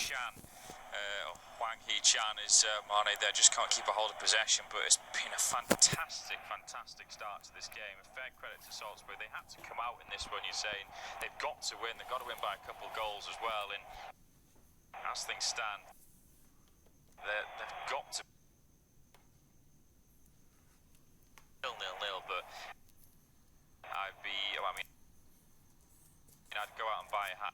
Chan, Hwang Hee-chan is Mane there, just can't keep a hold of possession, but it's been a fantastic start to this game. A fair credit to Salzburg. They had to come out in this one, you're saying. They've got to win. They've got to win by a couple of goals as well. And as things stand, they've got to nil, but I'd go out and buy a hat.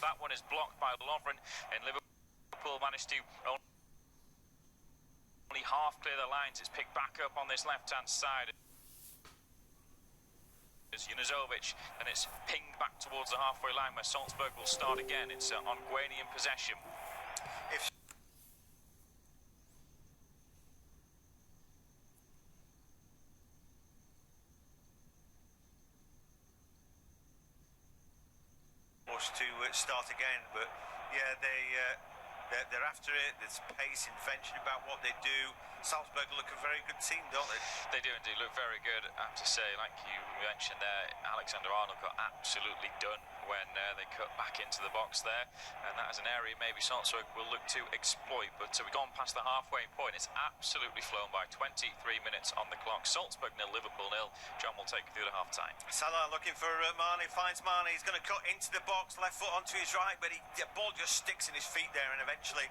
That one is blocked by Lovren, and Liverpool managed to only half clear the lines. It's picked back up on this left-hand side. It's Junuzovic, and it's pinged back towards the halfway line where Salzburg will start again. It's on Gueni in possession. To start again, but yeah, they're after it. There's pace, invention about what they do. Salzburg look a very good team, don't they? They do indeed look very good. I have to say, like you mentioned there, Alexander-Arnold got absolutely done when they cut back into the box there, and that is an area maybe Salzburg will look to exploit. But we've gone past the halfway point. It's absolutely flown by. 23 minutes on the clock. Salzburg 0, Liverpool 0. John will take you through the half time. Salah looking for Mane, finds Mane. He's going to cut into the box, left foot onto his right, but the ball just sticks in his feet there, and eventually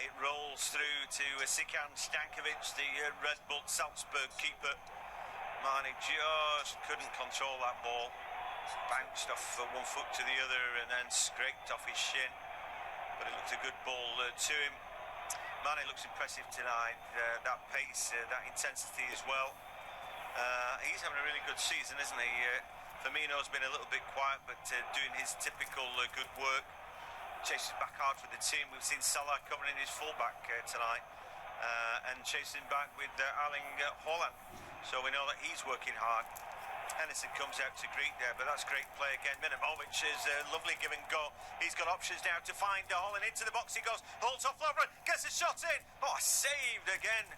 it rolls through to Sikan Stankovic, the Red Bull Salzburg keeper. Mane just couldn't control that ball. Bounced off one foot to the other and then scraped off his shin. But it looked a good ball to him. Mane looks impressive tonight. That pace, that intensity as well. He's having a really good season, isn't he? Firmino's been a little bit quiet, but doing his typical good work. Chases back hard for the team. We've seen Salah covering his fullback tonight, and chasing back with Erling Haaland. So we know that he's working hard. Henderson comes out to greet there, but that's great play again. Minimovic is a lovely give and go. He's got options now to find Haaland. Into the box he goes, holds off Lovren, gets a shot in. Oh, saved again.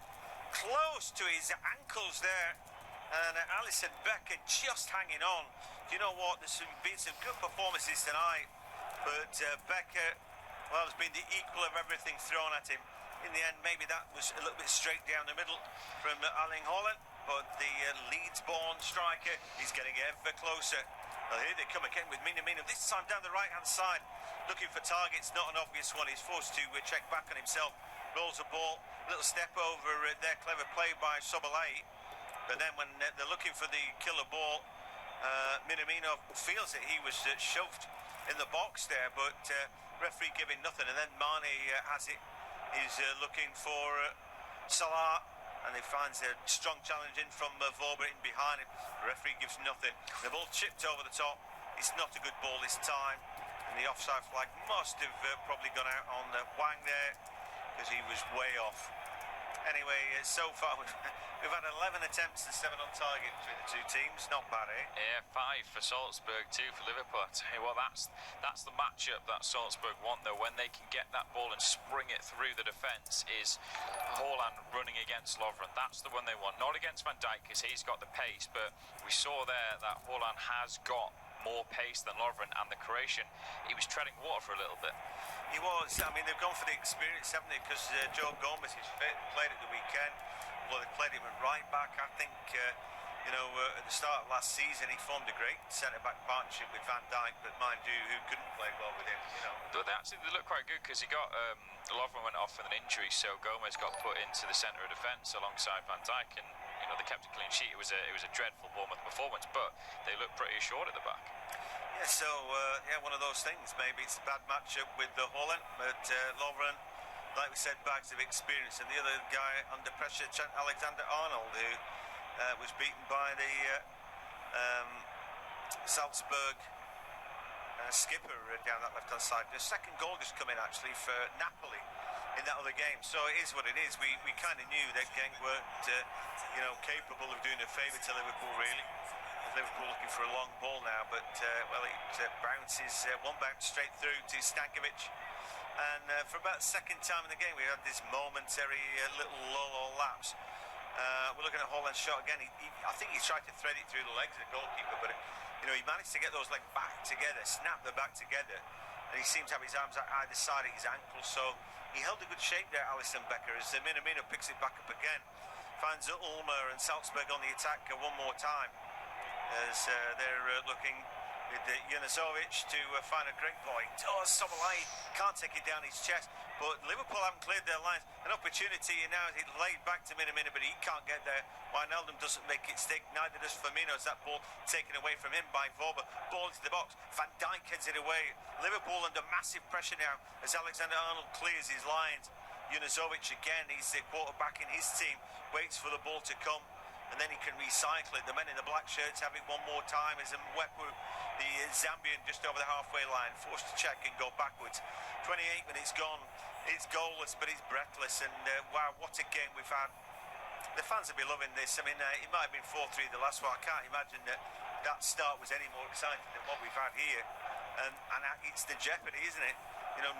Close to his ankles there. And Alisson Becker just hanging on. Do you know what? There's been some good performances tonight. But Becker, well, has been the equal of everything thrown at him. In the end, maybe that was a little bit straight down the middle from Erling Haaland. But the Leeds-born striker is getting ever closer. Well, here they come again with Minamino, this time down the right-hand side. Looking for targets, not an obvious one. He's forced to check back on himself. Rolls the ball, little step over there. Clever play by Sobolay. But then when they're looking for the killer ball, Minamino feels that he was shoved in the box there, but referee giving nothing. And then Mane has it. He's looking for Salah, and he finds a strong challenge in from Vorber in behind him. The referee gives nothing. The ball chipped over the top. It's not a good ball this time, and the offside flag must have probably gone out on Hwang there, because he was way off. Anyway, so far we've had 11 attempts and 7 on target between the two teams. Not bad, eh? Yeah, 5 for Salzburg, 2 for Liverpool. I tell you what, that's the matchup that Salzburg want, though. When they can get that ball and spring it through the defence, is Haaland running against Lovren. That's the one they want. Not against Van Dijk, because he's got the pace, but we saw there that Haaland has got more pace than Lovren, and the Croatian, he was treading water for a little bit. He was. I mean, they've gone for the experience, haven't they? Because Joe Gomez is fit, played at the weekend. Well, they played him at right back. I think, at the start of last season, he formed a great centre-back partnership with Van Dijk, but mind you, who couldn't play well with him, But they look quite good, because he got, Lovren went off with an injury, so Gomez got put into the centre of defence alongside Van Dijk, and, they kept a clean sheet. It was a dreadful Bournemouth performance, but they looked pretty assured at the back. Yeah, so, one of those things. Maybe it's a bad matchup with Haaland, but Lovren, like we said, bags of experience. And the other guy under pressure, Trent Alexander-Arnold, who was beaten by the Salzburg skipper down that left-hand side. The second goal just come in, actually, for Napoli in that other game. So it is what it is. We kind of knew that Genk weren't, capable of doing a favour to Liverpool, really. Liverpool looking for a long ball now, but it bounces, one bounce straight through to Stankovic, and for about the second time in the game we had this momentary little lull or lapse We're looking at Holland's shot again. I think he tried to thread it through the legs of the goalkeeper, but he managed to get those legs back together, snap them back together, and he seemed to have his arms at either side of his ankles. So he held a good shape there, Alisson Becker, as Minamino picks it back up again. Finds Ulmer and Salzburg on the attack one more time, as they're looking with Junazovic to find a great point. Oh, Sobolai can't take it down his chest, but Liverpool haven't cleared their lines. An opportunity, and now it's laid back to Minamino, but he can't get there. Wijnaldum doesn't make it stick, neither does Firmino, as that ball taken away from him by Vorber. Ball into the box, Van Dijk heads it away. Liverpool under massive pressure now as Alexander-Arnold clears his lines. Junazovic again, he's the quarterback in his team, waits for the ball to come, and then he can recycle it. The men in the black shirts have it one more time as Mwepu, the Zambian, just over the halfway line, forced to check and go backwards. 28 minutes gone. It's goalless, but it's breathless, and wow, what a game we've had. The fans will be loving this. I mean, it might have been 4-3 the last one. I can't imagine that start was any more exciting than what we've had here. And it's the jeopardy, isn't it?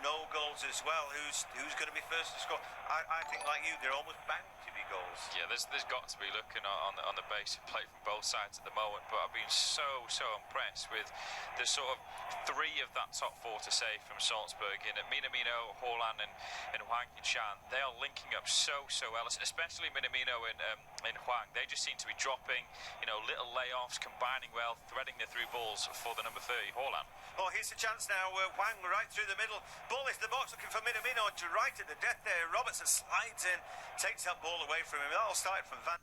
No goals as well. Who's going to be first to score? I think, like you, they're almost bound to be goals. Yeah, there's got to be, looking on the base of play from both sides at the moment. But I've been so impressed with the sort of three of that top four to say from Salzburg. Minamino, Haaland, and Hwang Chan. They are linking up so well, especially Minamino and Hwang. They just seem to be dropping, little layoffs, combining well, threading their through balls for the number 30, Haaland. Oh, here's the chance now. Hwang right through the middle. Ball into the box, looking for Minamino. Right at the death there. Robertson slides in, takes that ball away from him. That all started from Van.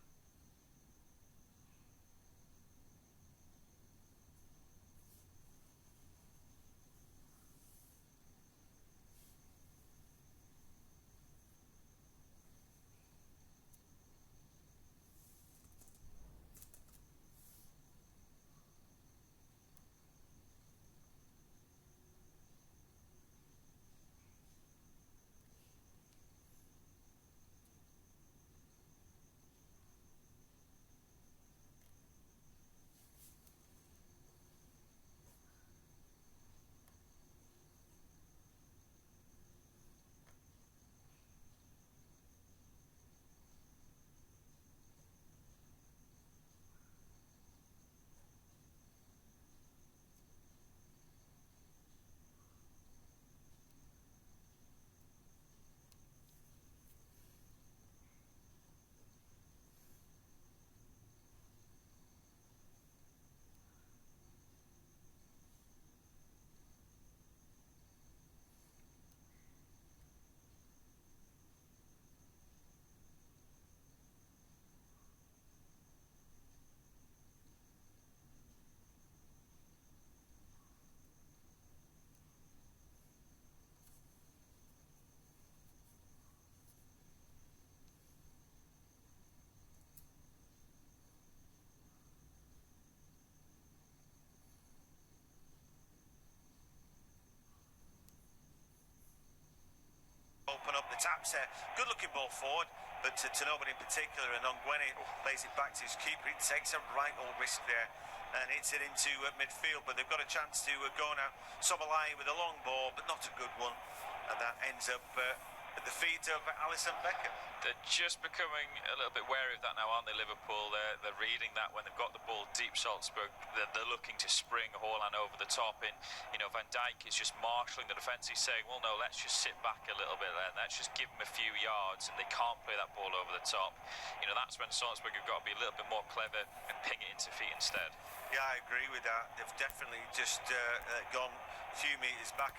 Open up the taps there. Good looking ball forward, but to nobody in particular. And Ongwene plays it back to his keeper. He takes a right old risk there and hits it into midfield. But they've got a chance to go now. Sobolai with a long ball, but not a good one. And that ends up at the feet of Alisson Becker. They're just becoming a little bit wary of that now, aren't they, Liverpool? They're reading that when they've got the ball deep. Salzburg, they're looking to spring Haaland over the top. And, Van Dijk is just marshalling the defence. He's saying, well, no, let's just sit back a little bit there. Let's just give them a few yards, and they can't play that ball over the top. That's when Salzburg have got to be a little bit more clever and ping it into feet instead. Yeah, I agree with that. They've definitely just gone a few metres back.